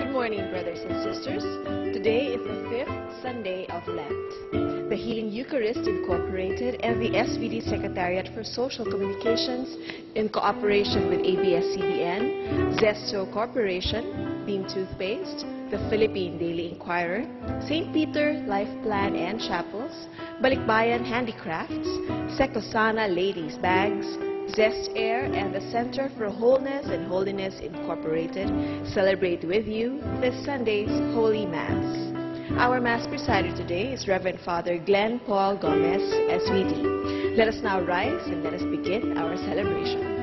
Good morning, brothers and sisters. Today is the 5th Sunday of Lent. The Healing Eucharist Incorporated and the SVD Secretariat for Social Communications, in cooperation with ABS-CBN, Zesto Corporation, Beam Toothpaste, the Philippine Daily Inquirer, St. Peter Life Plan and Chapels, Balikbayan Handicrafts, Secosana Ladies Bags, Zest Air, and the Center for Wholeness and Holiness Incorporated celebrate with you this Sunday's Holy Mass. Our Mass presider today is Reverend Father Glenn Paul Gomez, SVD. Let us now rise and let us begin our celebration.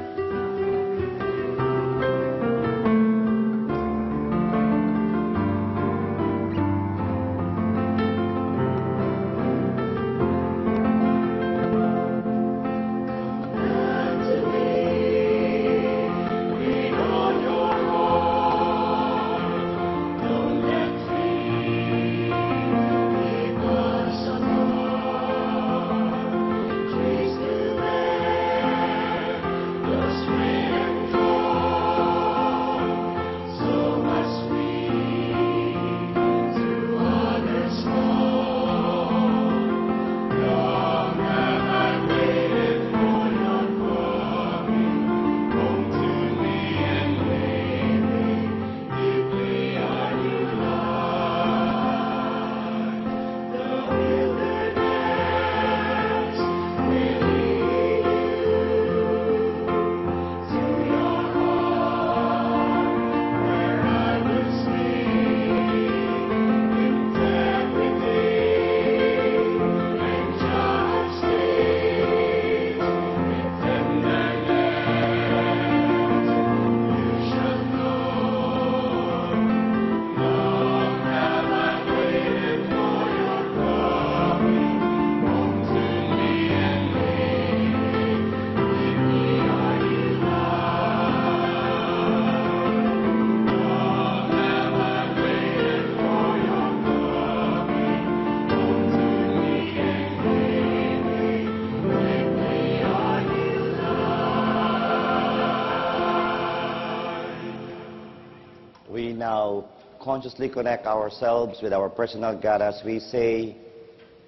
We now consciously connect ourselves with our personal God as we say,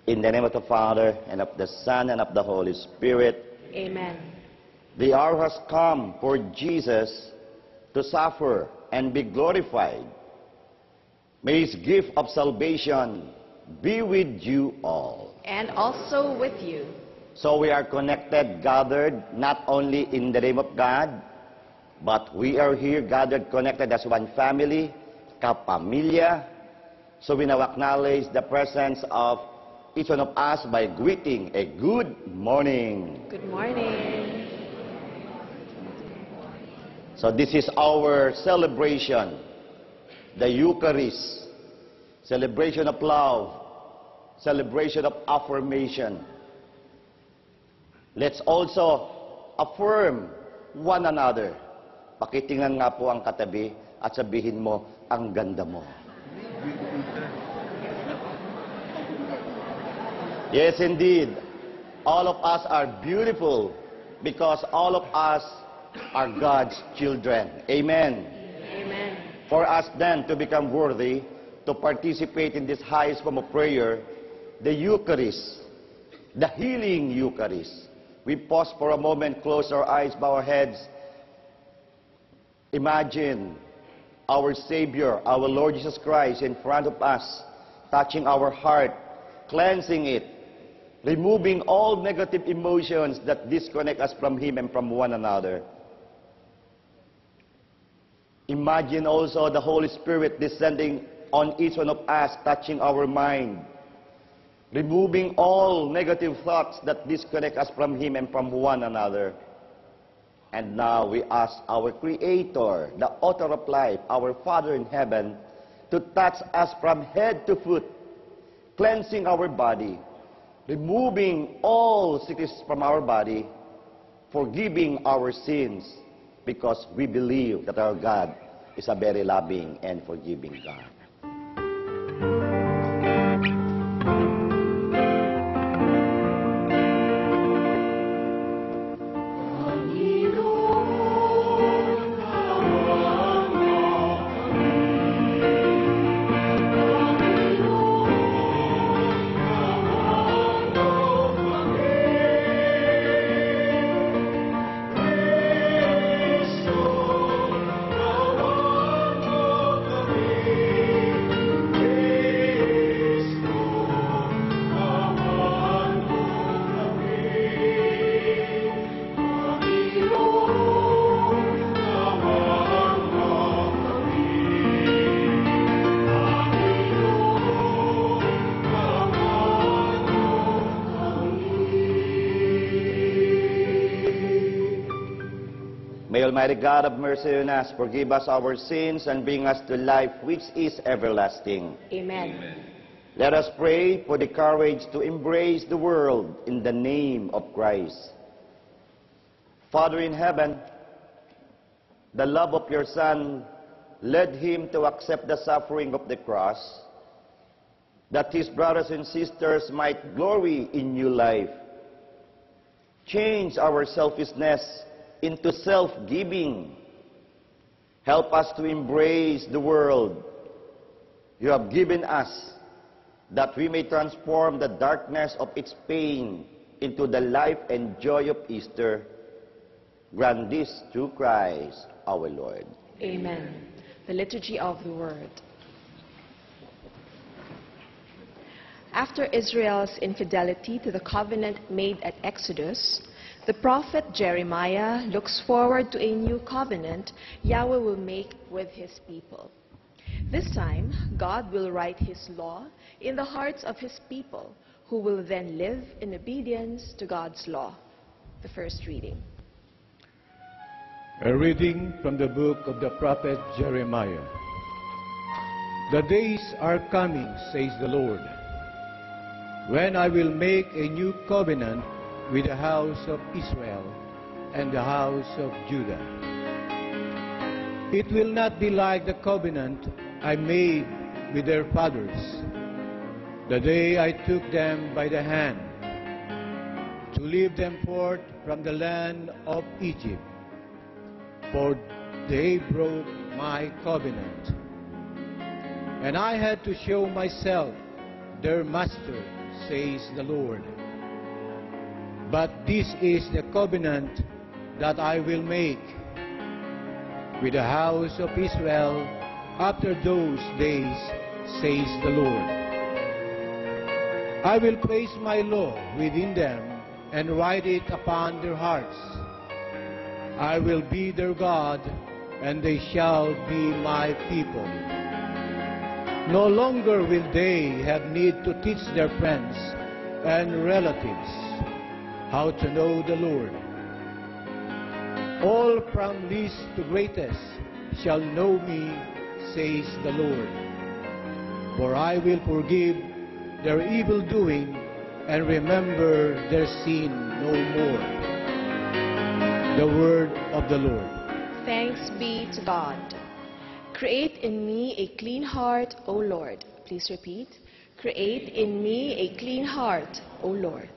in the name of the Father, and of the Son, and of the Holy Spirit. Amen. The hour has come for Jesus to suffer and be glorified. May His gift of salvation be with you all. And also with you. So we are connected, gathered, not only in the name of God, but we are here gathered, connected as one family, kapamilya. So we now acknowledge the presence of each one of us by greeting a good morning. Good morning. So this is our celebration, the Eucharist, celebration of love, celebration of affirmation. Let's also affirm one another. Pakitingnan nga po ang katabi at sabihin mo, ang ganda mo. Yes, indeed. All of us are beautiful because all of us are God's children. Amen. Amen. For us then to become worthy to participate in this highest form of prayer, the Eucharist, the healing Eucharist. We pause for a moment, close our eyes, bow our heads. Imagine our Savior, our Lord Jesus Christ in front of us, touching our heart, cleansing it, removing all negative emotions that disconnect us from Him and from one another. Imagine also the Holy Spirit descending on each one of us, touching our mind, removing all negative thoughts that disconnect us from Him and from one another. And now we ask our Creator, the author of life, our Father in heaven, to touch us from head to foot, cleansing our body, removing all sickness from our body, forgiving our sins, because we believe that our God is a very loving and forgiving God. May Almighty God have mercy on us, forgive us our sins, and bring us to life which is everlasting. Amen. Let us pray for the courage to embrace the world in the name of Christ. Father in heaven, the love of your Son led him to accept the suffering of the cross, that his brothers and sisters might glory in new life. Change our selfishness into self-giving. Help us to embrace the world you have given us, that we may transform the darkness of its pain into the life and joy of Easter. Grant this through Christ our Lord. Amen. The Liturgy of the Word. After Israel's infidelity to the covenant made at Exodus, the prophet Jeremiah looks forward to a new covenant Yahweh will make with his people. This time, God will write his law in the hearts of his people, who will then live in obedience to God's law. The first reading. A reading from the book of the prophet Jeremiah. The days are coming, says the Lord, when I will make a new covenant with the house of Israel and the house of Judah. It will not be like the covenant I made with their fathers, the day I took them by the hand to lead them forth from the land of Egypt. For they broke my covenant, and I had to show myself their master, says the Lord. But this is the covenant that I will make with the house of Israel after those days, says the Lord. I will place my law within them and write it upon their hearts. I will be their God, and they shall be my people. No longer will they have need to teach their friends and relatives how to know the Lord. All from least to greatest shall know me, says the Lord. For I will forgive their evil-doing and remember their sin no more. The word of the Lord. Thanks be to God. Create in me a clean heart, O Lord. Please repeat. Create in me a clean heart, O Lord.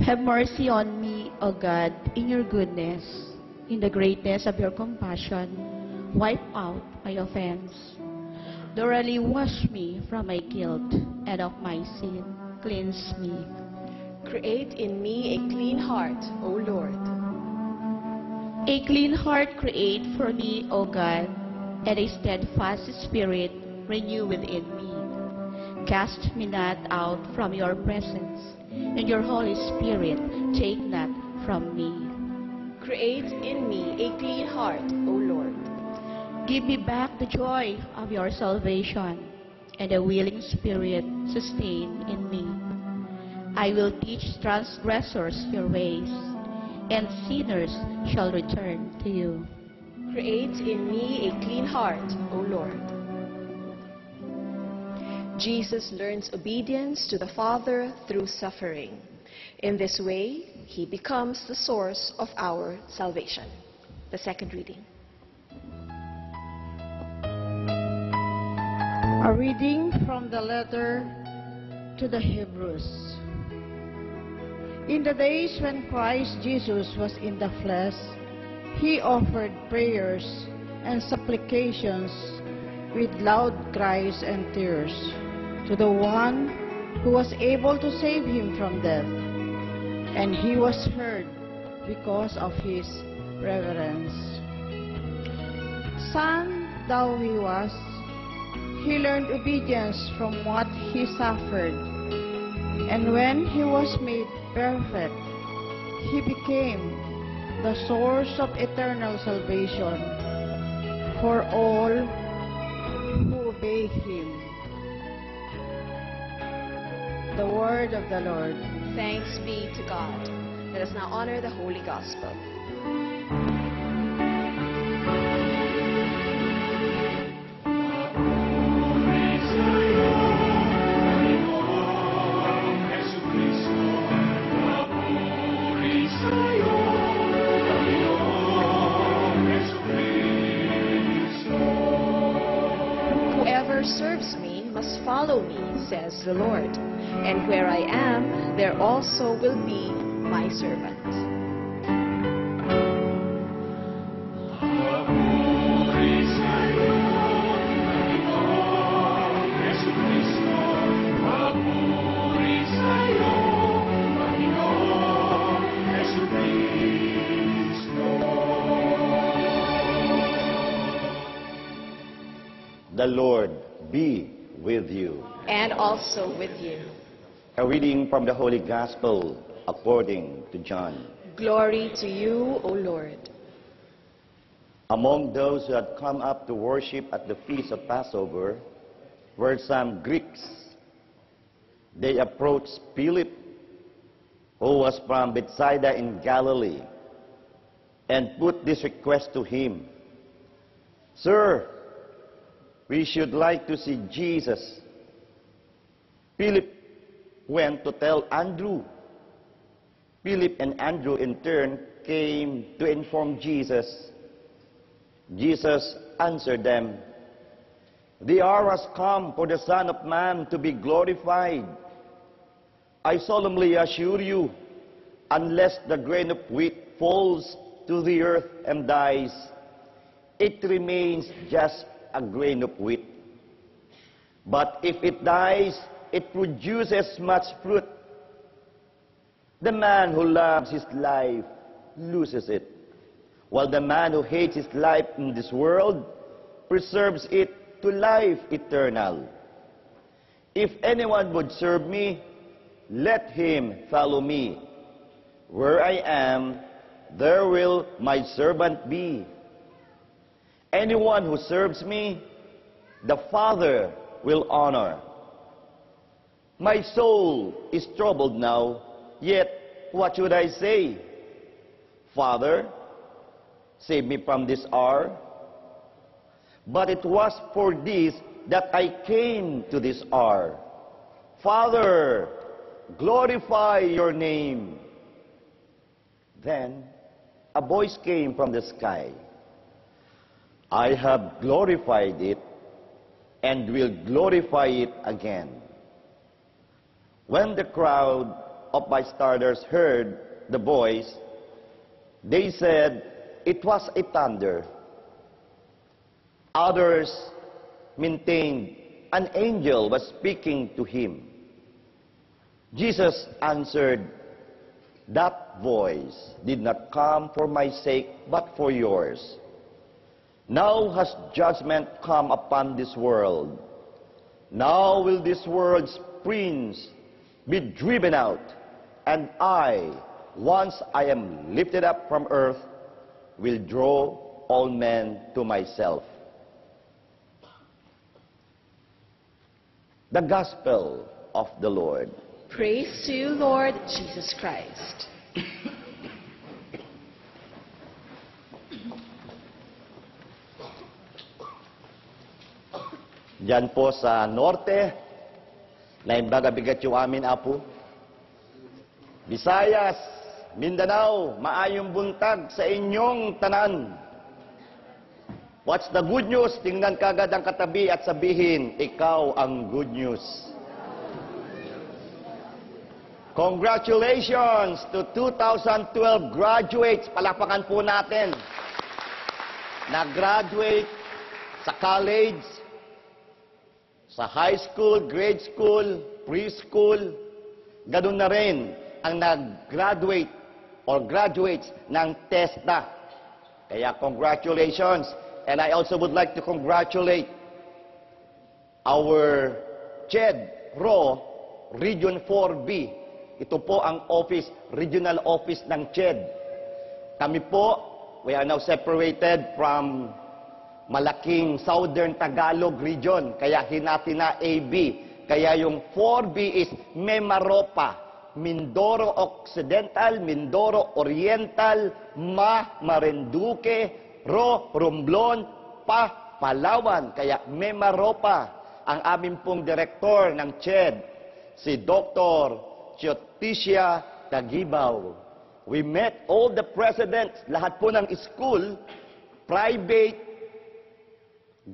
Have mercy on me, O God, in your goodness. In the greatness of your compassion, wipe out my offense. Thoroughly wash me from my guilt, and of my sin cleanse me. Create in me a clean heart, O Lord. A clean heart create for me, O God, and a steadfast spirit renew within me. Cast me not out from your presence, and your Holy Spirit take not from me. Create in me a clean heart, O Lord. Give me back the joy of your salvation, and a willing spirit sustain in me. I will teach transgressors your ways, and sinners shall return to you. Create in me a clean heart, O Lord. Jesus learns obedience to the Father through suffering. In this way, he becomes the source of our salvation. The second reading. A reading from the letter to the Hebrews. In the days when Christ Jesus was in the flesh, he offered prayers and supplications with loud cries and tears to the one who was able to save him from death. And he was heard because of his reverence. Son though he was, he learned obedience from what he suffered. And when he was made perfect, he became the source of eternal salvation for all who obey him. The word of the Lord. Thanks be to God. Let us now honor the Holy Gospel. Whoever serves me must follow me, says the Lord. And where I am, there also will be my servant. The Lord be with you. And also with you. A reading from the Holy Gospel according to John. Glory to you, O Lord. Among those who had come up to worship at the feast of Passover were some Greeks. They approached Philip, who was from Bethsaida in Galilee, and put this request to him. Sir, we should like to see Jesus. Philip went to tell Andrew. Philip and Andrew in turn came to inform Jesus. Jesus answered them, "The hour has come for the Son of Man to be glorified. I solemnly assure you, unless the grain of wheat falls to the earth and dies, it remains just a grain of wheat. But if it dies, it produces much fruit. The man who loves his life loses it, while the man who hates his life in this world preserves it to life eternal. If anyone would serve me, let him follow me. Where I am, there will my servant be. Anyone who serves me, the Father will honor. My soul is troubled now, yet what should I say? Father, save me from this hour. But it was for this that I came to this hour. Father, glorify your name." Then a voice came from the sky. "I have glorified it and will glorify it again." When the crowd of bystanders heard the voice, they said it was a thunder. Others maintained an angel was speaking to him. Jesus answered, "That voice did not come for my sake, but for yours. Now has judgment come upon this world. Now will this world's prince be driven out, and I, once I am lifted up from earth, will draw all men to myself." The Gospel of the Lord. Praise to you, Lord Jesus Christ. Diyan po sa norte, naimbaga bigat yung amin apo. Visayas, Mindanao, maayong buntag sa inyong tanan. What's the good news? Tingnan kagad ang katabi at sabihin, ikaw ang good news. Congratulations to 2012 graduates. Palakpakan po natin. Nag-graduate sa college, sa high school, grade school, preschool. Ganun na rin ang nag-graduate or graduates ng TESDA. Kaya congratulations. And I also would like to congratulate our CHED RO Region 4B. Ito po ang office, regional office ng CHED. Kami po, we are now separated from malaking Southern Tagalog region. Kaya hinati na AB. Kaya yung 4B is Memaropa. Mindoro Occidental, Mindoro Oriental, Marinduque, Romblon, Palawan. Kaya Memaropa. Ang aming pong direktor ng CHED, si Dr. Chioticia Tagibaw. We met all the presidents, lahat po ng school, private,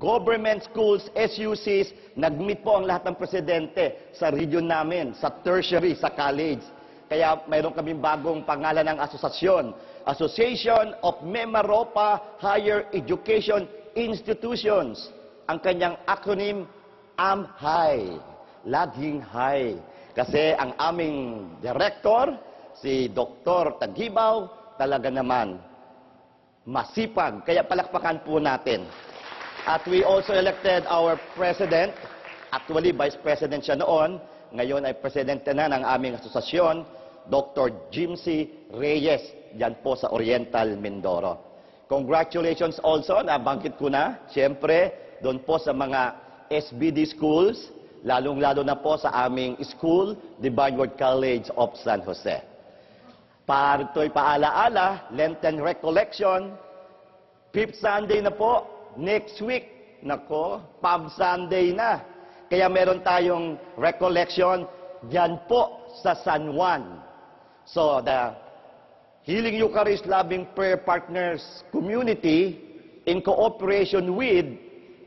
government schools, SUCs, nag-meet po ang lahat ng presidente sa region namin, sa tertiary, sa college. Kaya mayroon kaming bagong pangalan ng asosasyon, Association of Memaropa Higher Education Institutions. Ang kanyang acronym, AMHI, laging high. Kasi ang aming director, si Dr. Tagibaw, talaga naman masipag. Kaya palakpakan po natin. At we also elected our president, actually vice president siya noon, ngayon ay presidente na ng aming asosasyon, Dr. Jimsy Reyes, dyan po sa Oriental Mindoro. Congratulations also, nabanggit ko na, siyempre, doon po sa mga SBD schools, lalong-lalo na po sa aming school, Divine Word College of San Jose. Para ito'y paalaala, Lenten Recollection, 5th Sunday na po, next week, nako, Palm Sunday na. Kaya meron tayong recollection dyan po sa San Juan. So, the Healing Eucharist Loving Prayer Partners Community, in cooperation with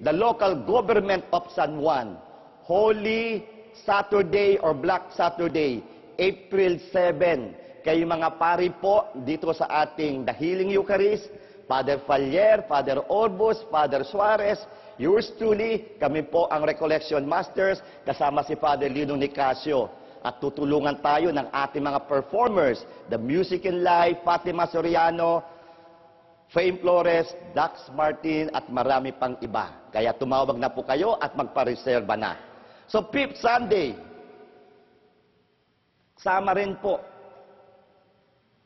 the local government of San Juan, Holy Saturday or Black Saturday, April 7. Kayo mga pari po dito sa ating The Healing Eucharist, Father Falier, Father Orbos, Father Suarez, yours truly, kami po ang Recollection Masters, kasama si Father Lino Nicasio. At tutulungan tayo ng ating mga performers, The Music in Life, Fatima Soriano, Fame Flores, Dax Martin, at marami pang iba. Kaya tumawag na po kayo at magpa-reserva na. So, 5th Sunday, sama rin po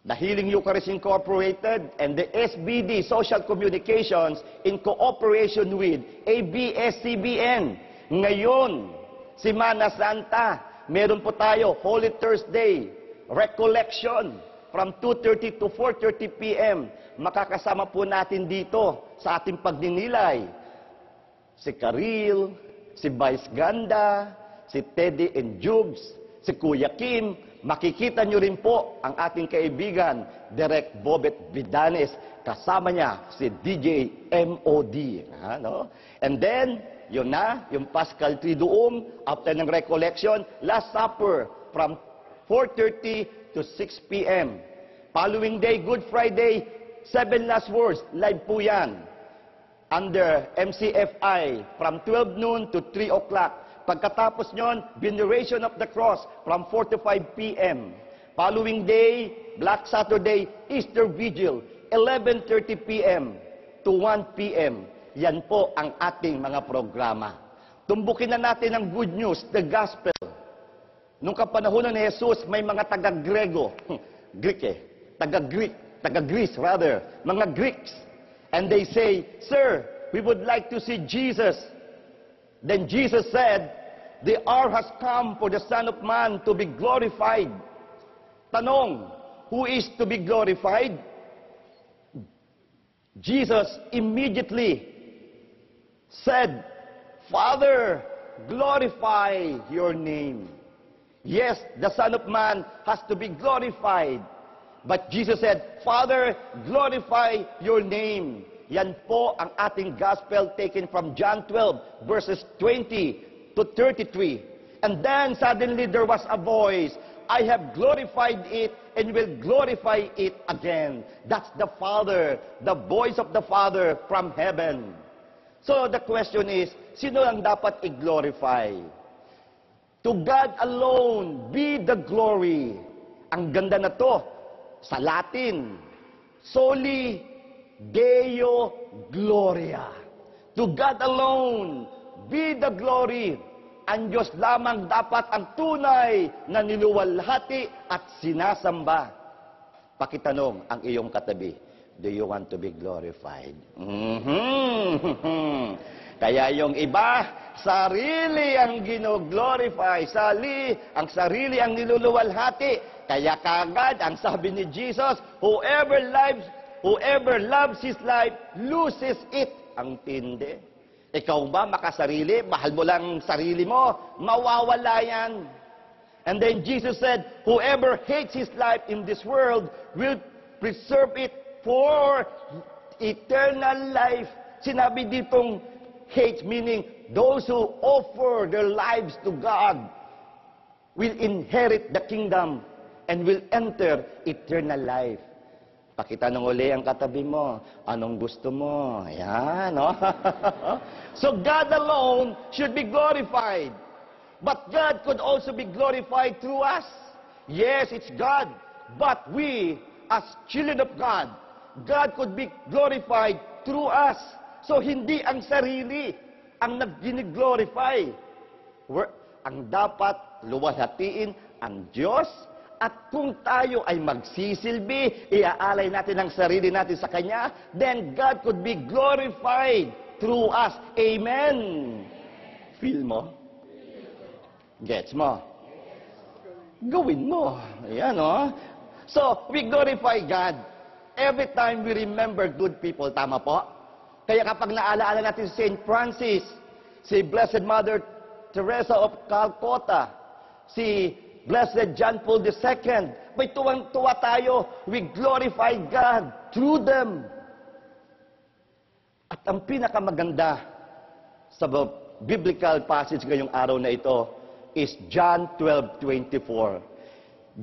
the Healing Eucharist Incorporated and the SBD Social Communications in cooperation with ABS-CBN. Ngayon, Semana Santa, meron po tayo Holy Thursday, Recollection, from 2:30 to 4:30 p.m. Makakasama po natin dito sa ating pagninilay si Karil, si Vice Ganda, si Teddy and Jubes, si Kuya Kim. Makikita nyo rin po ang ating kaibigan, Direk Bobet Vidanes. Kasama niya si DJ MOD. No? And then, yun na, yung Paschal Triduum, after ng recollection, Last Supper from 4:30 to 6 p.m. Following day, Good Friday, 7 Last Words, live po yan. Under MCFI, from 12 noon to 3 o'clock. Pagkatapos nyon, Veneration of the Cross, from 4 to 5 p.m. Following day, Black Saturday, Easter Vigil, 11:30 p.m. to 1 p.m. Yan po ang ating mga programa. Tumbukin na natin ang good news, the gospel. Nung kapanahonan ni Jesus, may mga taga-Grego, taga-Greece rather, mga Greeks. And they say, Sir, we would like to see Jesus. Then Jesus said, the hour has come for the Son of Man to be glorified. Tanong, who is to be glorified? Jesus immediately said, Father, glorify your name. Yes, the Son of Man has to be glorified. But Jesus said, Father, glorify your name. Yan po ang ating gospel taken from John 12, verses 20 to 33. And then suddenly there was a voice, I have glorified it and will glorify it again. That's the Father, the voice of the Father from heaven. So the question is, sino ang dapat i-glorify? To God alone be the glory. Ang ganda na to sa Latin. Soli Deo Gloria. To God alone be the glory. Ang Diyos lamang dapat ang tunay na niluwalhati at sinasamba. Pakitanong ang iyong katabi, do you want to be glorified? Kaya yung iba, sarili ang gino-glorify, ang sarili ang niluluwalhati. Kaya kagad, ang sabi ni Jesus, whoever loves his life, loses it. Ang tindi. Ikaw ba makasarili? Mahal mo lang sarili mo? Mawawala yan. And then Jesus said, whoever hates his life in this world will preserve it for eternal life. Sinabi ditong hate, meaning those who offer their lives to God will inherit the kingdom and will enter eternal life. Pakitanong uli ang katabi mo, anong gusto mo? Ayan, no? So God alone should be glorified. But God could also be glorified through us. Yes, it's God. But we, as children of God, God could be glorified through us. So hindi ang sarili ang nag-glorify. Ang dapat luwalhatiin ang Diyos. At kung tayo ay magsisilbi, iaalay natin ang sarili natin sa Kanya, then God could be glorified through us. Amen. Feel mo? Gets mo? Gawin mo. Ayan, no? So, we glorify God every time we remember good people. Tama po? Kaya kapag naalaala natin si St. Francis, si Blessed Mother Teresa of Calcutta, si Blessed John Paul II, may tuwang-tuwa tayo. We glorify God through them. At ang pinakamaganda sa biblical passage ngayong araw na ito is John 12:24.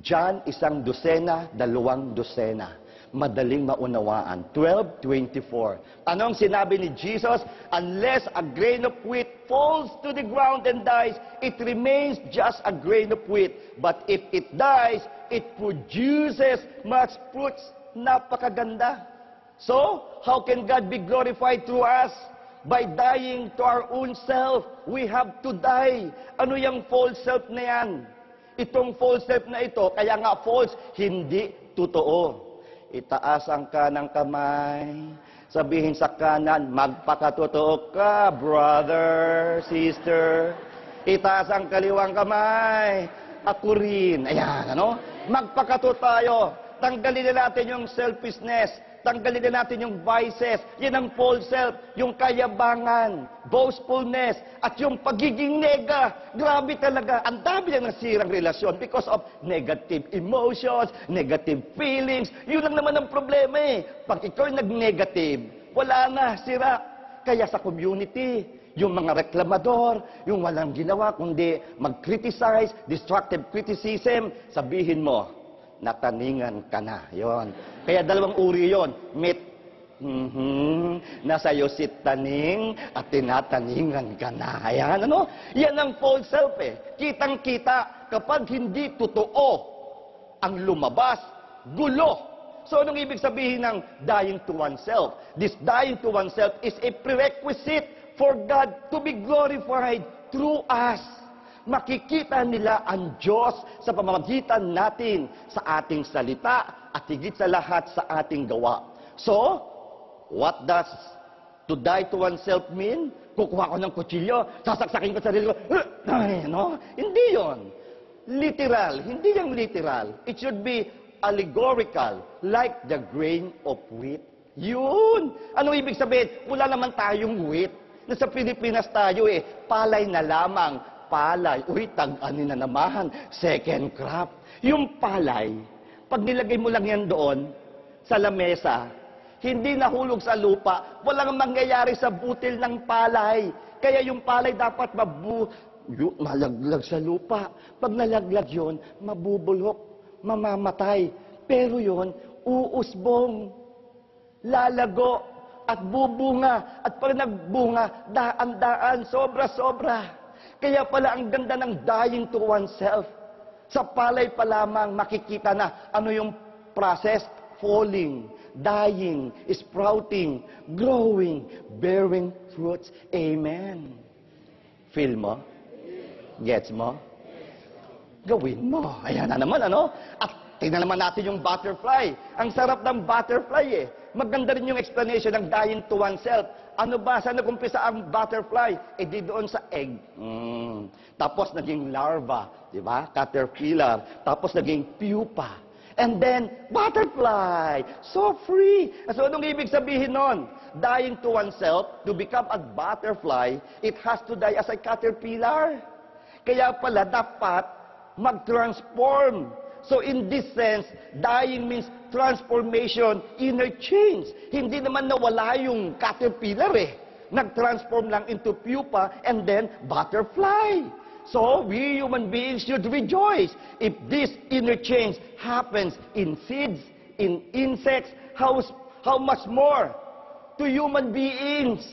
John, 1 dosena, 2 dosena. Madaling maunawaan. 12:24. Anong sinabi ni Jesus? Unless a grain of wheat falls to the ground and dies, it remains just a grain of wheat. But if it dies, it produces much fruits. Napakaganda. So, how can God be glorified through us? By dying to our own self. We have to die. Ano yung false self na yan? Itong false self na ito, kaya nga false, hindi totoo. Itaas ang kanang kamay. Sabihin sa kanan, magpakatotoo ka, brother, sister. Itaas ang kaliwang kamay. Ako rin. Ayan, ano? Magpakatotoo tayo. Tanggalin na natin yung selfishness. Tanggalin na natin yung vices. Yan ang false self. Yung kayabangan, boastfulness, at yung pagiging nega. Grabe talaga. Ang dami na nasirang relasyon because of negative emotions, negative feelings. Yun lang naman ang problema eh. Pag ikaw nag-negative, wala na, sira. Kaya sa community, yung mga reklamador, yung walang ginawa, kundi mag-criticize, destructive criticism, sabihin mo, nataningan ka na. Yon. Kaya dalawang uri yon. Nasa iyo si taning at tinataningan ka na. Ayan, ano? Yan ang false self eh. Kitang-kita kapag hindi totoo ang lumabas, gulo. So, anong ibig sabihin ng dying to oneself? This dying to oneself is a prerequisite for God to be glorified through us. Makikita nila ang Diyos sa pamamagitan natin sa ating salita at higit sa lahat sa ating gawa. So, what does to die to oneself mean? Kukuha ko ng kutsilyo, sasaksakin ko sa sarili ko, ay, no? Hindi yon. Literal. Hindi yung literal. It should be allegorical, like the grain of wheat. Yun! Anong ibig sabihin? Wala naman tayong wheat. Nasa Pilipinas tayo eh, palay na lamang. Palay. Uy, tag-ani na naman. Second crop. Yung palay, pag nilagay mo lang yan doon, sa lamesa, hindi nahulog sa lupa, walang mangyayari sa butil ng palay. Kaya yung palay dapat malaglag sa lupa. Pag nalaglag yun, mabubulok, mamamatay. Pero yun, uusbong, lalago, at bubunga. At pag nagbunga, daan-daan, sobra-sobra. Kaya pala ang ganda ng dying to oneself. Sa palay pa lamang makikita na ano yung process, falling, dying, sprouting, growing, bearing fruits. Amen. Feel mo? Gets mo? Gawin mo. Ayan na naman, ano? At tingnan naman natin yung butterfly. Ang sarap ng butterfly eh. Maganda rin yung explanation ng dying to oneself. Ano ba? Saan nag-umpisa ang butterfly? Eh di doon sa egg. Tapos naging larva, di ba? Caterpillar. Tapos naging pupa. And then, butterfly. So free. So anong ibig sabihin nun? Dying to oneself, to become a butterfly, it has to die as a caterpillar. Kaya pala dapat mag-transform. So in this sense, dying means transformation, inner change. Hindi naman nawala yung caterpillar eh. Nag-transform lang into pupa and then butterfly. So we human beings should rejoice. If this inner change happens in seeds, in insects, how much more to human beings?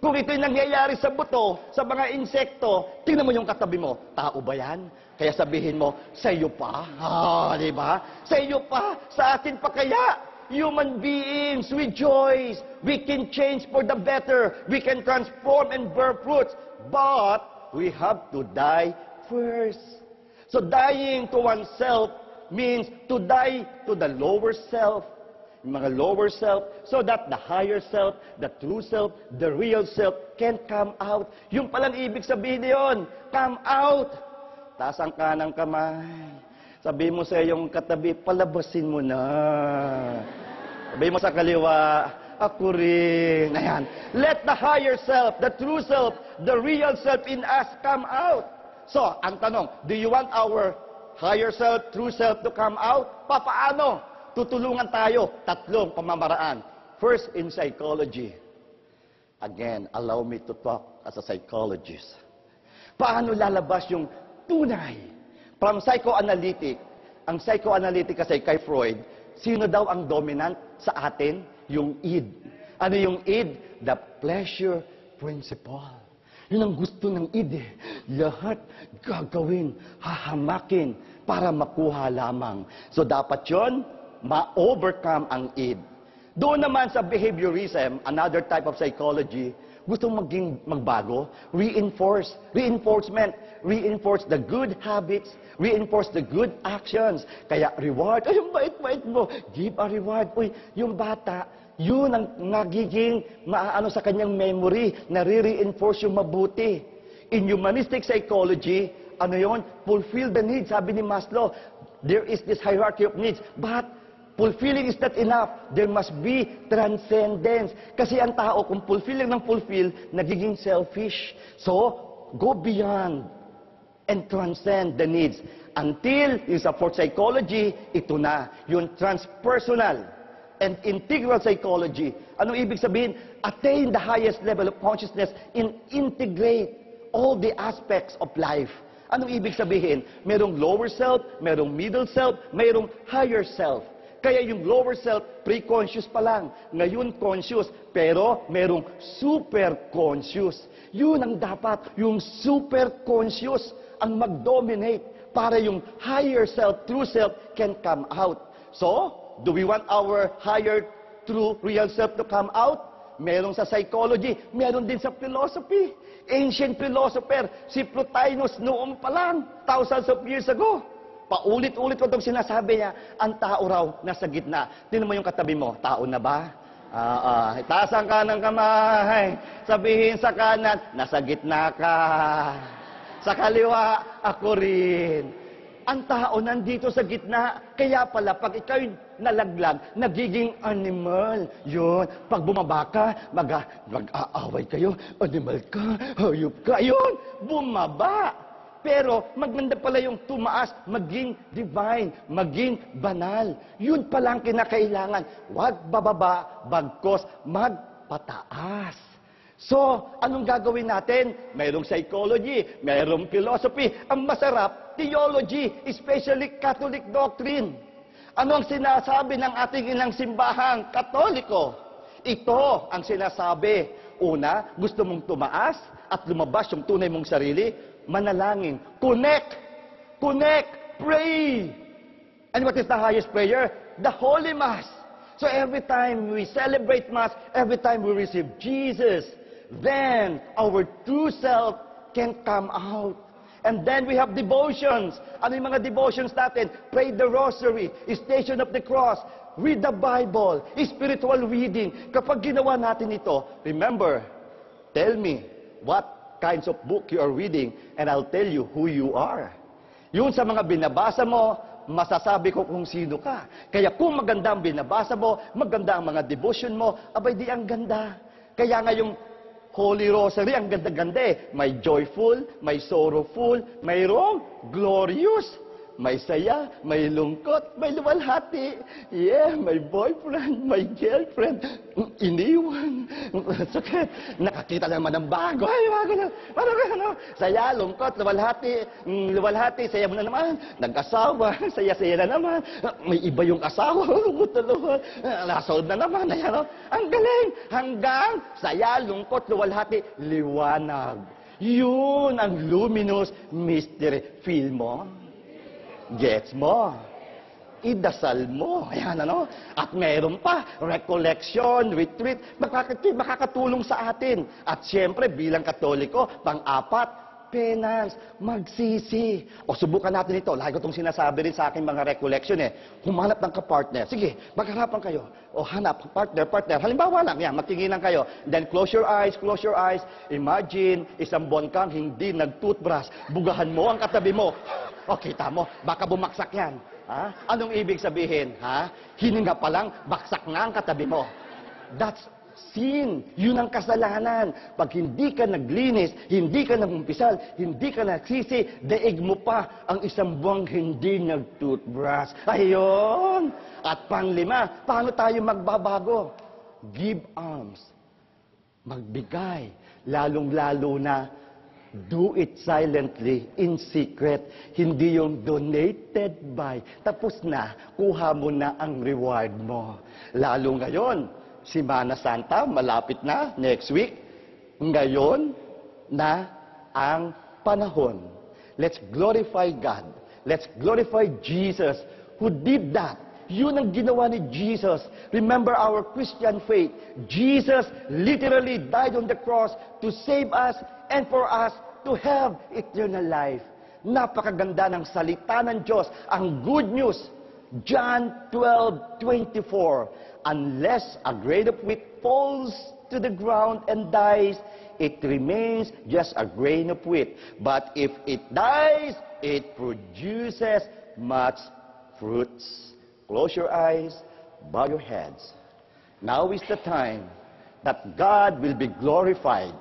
Kung ito'y nangyayari sa buto, sa mga insekto, tingnan mo yung katabi mo, tao ba yan? Kaya sabihin mo, sa iyo pa? Di ba? Sa iyo pa? Sa atin pa kaya? Human beings, rejoice. We can change for the better. We can transform and bear fruits. But we have to die first. So dying to oneself means to die to the lower self. Mga lower self, so that the higher self, the true self, the real self can come out. Yung palang ibig sabihin yun, come out. Taas ang kanang kamay. Sabi mo sa iyong katabi, palabasin mo na. Sabi mo sa kaliwa, ako rin. Ayan. Let the higher self, the true self, the real self in us come out. So, ang tanong, do you want our higher self, true self to come out? Paano? Tutulungan tayo, tatlong pamamaraan. First, in psychology. Again, allow me to talk as a psychologist. Paano lalabas yung tunay? From psychoanalytic, ang psychoanalytic kasi kay Freud, sino daw ang dominant sa atin? Yung id. Ano yung id? The pleasure principle. Yun ang gusto ng id eh. Lahat gagawin, hahamakin para makuha lamang. So dapat yun, ma-overcome ang id. Doon naman sa behaviorism, another type of psychology, gusto maging magbago, reinforcement, reinforce the good habits, reinforce the good actions. Kaya reward, ay yung bait-bait mo, give a reward. Uy, yung bata, yun ang nagiging maaano sa kanyang memory, nare-reinforce yung mabuti. In humanistic psychology, ano yun? Fulfill the needs, sabi ni Maslow. There is this hierarchy of needs, but fulfilling is not enough. There must be transcendence. Kasi ang tao, kung fulfill lang ng fulfill, nagiging selfish. So, go beyond and transcend the needs. Until, yung sa fourth psychology, ito na, yung transpersonal and integral psychology. Anong ibig sabihin? Attain the highest level of consciousness and integrate all the aspects of life. Anong ibig sabihin? Merong lower self, merong middle self, merong higher self. Kaya yung lower self, pre-conscious pa lang. Ngayon conscious, pero merong super-conscious. Yun ang dapat, yung super-conscious ang mag-dominate para yung higher self, true self, can come out. So, do we want our higher, true, real self to come out? Merong sa psychology, meron din sa philosophy. Ancient philosopher, si Plotinus noong pa lang, thousands of years ago. Paulit-ulit ko itong sinasabi niya, ang tao raw nasa gitna. Tingnan mo yung katabi mo, tao na ba? Taas ang kanang kamay. Sabihin sa kanan, nasa gitna ka. Sa kaliwa, ako rin. Ang tao nandito sa gitna. Kaya pala, pag ikaw'y nalaglag, nagiging animal. Yun. Pag bumaba ka, mag-aaway kayo. Animal ka, hayop ka. Yun, bumaba. Pero maganda pala yung tumaas, maging divine, maging banal. Yun pala ang kinakailangan. Huwag bababa, bagkos magpataas. So, anong gagawin natin? Mayroong psychology, mayroong philosophy. Ang masarap, theology, especially Catholic doctrine. Ano ang sinasabi ng ating inang simbahang Katoliko? Ito ang sinasabi. Una, gusto mong tumaas at lumabas yung tunay mong sarili, manalangin. Connect, pray. And what is the highest prayer? The Holy Mass. So every time we celebrate Mass, every time we receive Jesus, then our true self can come out. And then we have devotions. Ano yung mga devotions natin? Pray the Rosary, Station of the Cross, Read the Bible. Spiritual reading. Kapag ginawa natin ito, remember, tell me what kinds of book you are reading and I'll tell you who you are. Yun sa mga binabasa mo, masasabi ko kung sino ka. Kaya kung maganda ang binabasa mo, maganda ang mga devotion mo, abay di ang ganda. Kaya nga yung Holy Rosary, ang ganda-ganda eh. May joyful, may sorrowful, mayroong glorious. May saya, may lungkot, may luwalhati. Yeah, may boyfriend, may girlfriend. Iniwan. Sakit. Nakakita naman ng bago. Ay, bago na. Parang saya, lungkot, luwalhati. Luwalhati, saya mo na naman. Nag-asawa, saya-saya na naman. May iba yung asawa. Lungkot. Nasold na naman. Ayan, ang galing. Hanggang saya, lungkot, luwalhati, liwanag. Yun ang luminous mystery. Feel mo? Gets mo. Idasal mo. Ayan, ano? At meron pa, recollection, retreat, makakatulong sa atin. At siyempre, bilang Katoliko, pang-apat, penance, magsisi. O subukan natin ito. Lagi ko itong sinasabi rin sa aking mga recollection eh. Humanap ng kapartner. Sige, magharapan kayo. O hanap, partner. Halimbawa lang, yan, magtinginan kayo. Then close your eyes. Imagine, isang buwan kang hindi nag-toothbrush. Bugahan mo ang katabi mo. O, kita mo, baka bumaksak yan. Ha? Anong ibig sabihin? Ha? Hininga pa lang, baksak na ang katabi mo. That's sin. Yun ang kasalanan. Pag hindi ka naglinis, hindi ka nagumpisal, hindi ka nagsisi, daig mo pa ang isang buwang hindi nag-toothbrush. Ayun! At panglima, paano tayo magbabago? Give alms. Magbigay. Lalong-lalo na do it silently, in secret. Hindi yung donated by. Tapos na, kuha mo na ang reward mo. Lalo ngayon, Semana Santa, malapit na, next week. Ngayon na ang panahon. Let's glorify God. Let's glorify Jesus who did that. Yun ang ginawa ni Jesus. Remember our Christian faith. Jesus literally died on the cross to save us and for us to have eternal life. Napakaganda ng salita ng Diyos. Ang good news, John 12:24. Unless a grain of wheat falls to the ground and dies, it remains just a grain of wheat. But if it dies, it produces much fruits. Close your eyes, bow your heads. Now is the time that God will be glorified.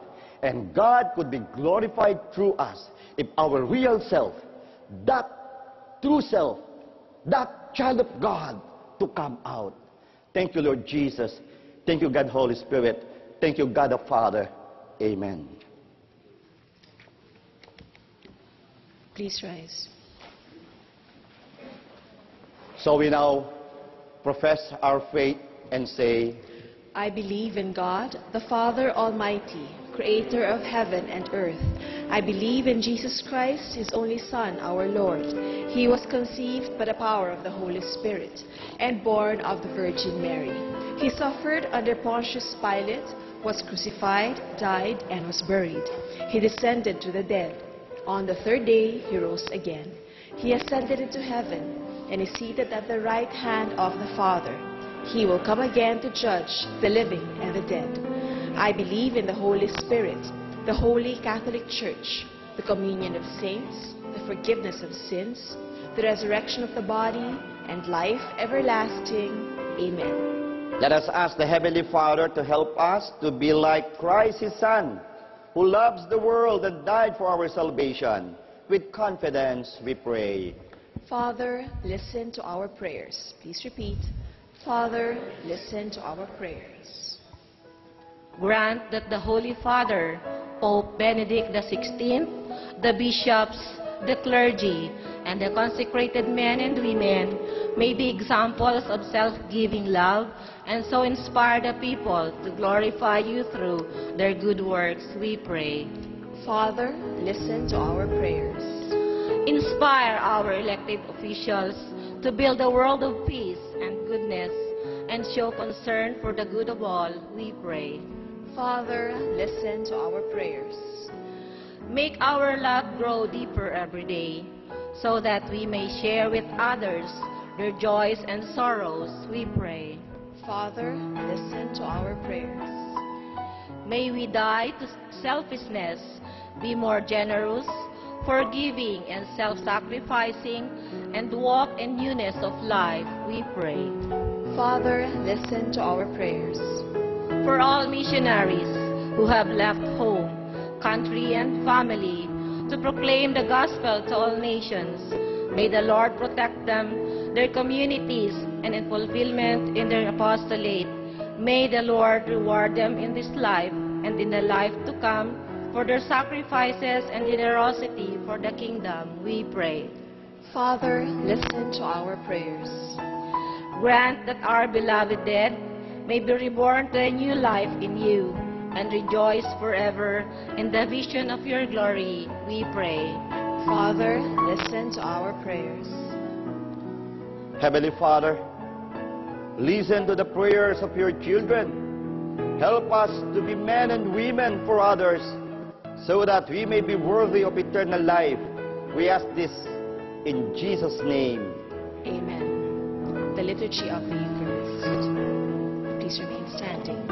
And God could be glorified through us if our real self, that true self, that child of God, to come out. Thank you, Lord Jesus. Thank you, God, Holy Spirit. Thank you, God the Father. Amen. Please rise. So we now profess our faith and say, I believe in God, the Father Almighty, creator of heaven and earth. I believe in Jesus Christ, his only Son, our Lord. He was conceived by the power of the Holy Spirit and born of the Virgin Mary. He suffered under Pontius Pilate, was crucified, died, and was buried. He descended to the dead. On the third day, he rose again. He ascended into heaven and is seated at the right hand of the Father. He will come again to judge the living and the dead. I believe in the Holy Spirit, the Holy Catholic Church, the communion of saints, the forgiveness of sins, the resurrection of the body, and life everlasting. Amen. let us ask the Heavenly Father to help us to be like Christ, his Son, who loves the world and died for our salvation. With confidence, we pray. Father, listen to our prayers. Please repeat. Father, listen to our prayers. Grant that the Holy Father, Pope Benedict XVI, the bishops, the clergy, and the consecrated men and women may be examples of self-giving love and so inspire the people to glorify you through their good works, we pray. Father, listen to our prayers. Inspire our elected officials to build a world of peace and goodness and show concern for the good of all, we pray. Father, listen to our prayers. Make our love grow deeper every day so that we may share with others their joys and sorrows, we pray. Father, listen to our prayers. May we die to selfishness, be more generous, forgiving, and self-sacrificing, and walk in newness of life, we pray. Father, listen to our prayers. For all missionaries who have left home, country, and family to proclaim the gospel to all nations, may the Lord protect them, their communities, and in fulfillment in their apostolate, may the Lord reward them in this life and in the life to come for their sacrifices and generosity for the kingdom, we pray. Father, listen to our prayers. Grant that our beloved dead may be reborn to a new life in you and rejoice forever in the vision of your glory, we pray. Father, listen to our prayers. Heavenly Father, listen to the prayers of your children. Help us to be men and women for others, so that we may be worthy of eternal life. We ask this in Jesus' name. Amen. The Liturgy of the Eucharist. Please remain standing.